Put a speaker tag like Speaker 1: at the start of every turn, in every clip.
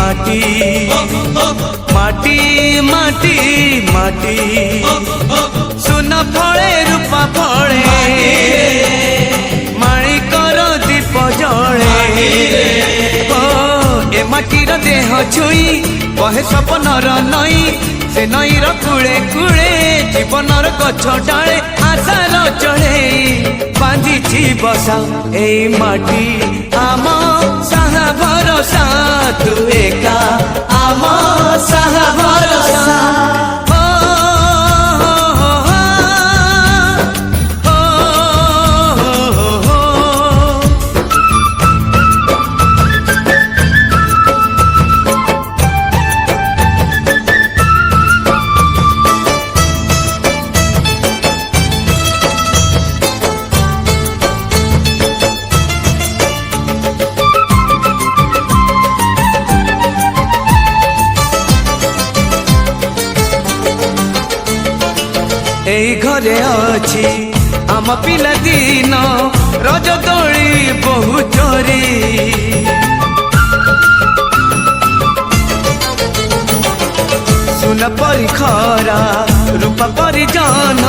Speaker 1: माटी माटी माटी माटी सुना फले रूपा फले माणिकर दीप जले ए माटीर देह छुई बहे सपनर नई से नईर कूले कूले जीवनर गछ डाले आशार चढ़े बांधी बसा ए माटी आम साहा भरोसा तू एका आम साहा भरोसा এই ঘরে অছি আম পিলা দিন রজ দোলি বহু চোরি সুন পরি খরা রূপা পরি জন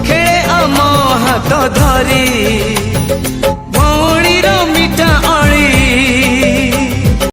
Speaker 1: খেলে আম হাত ধরি ভৌণীর মিঠা অଳି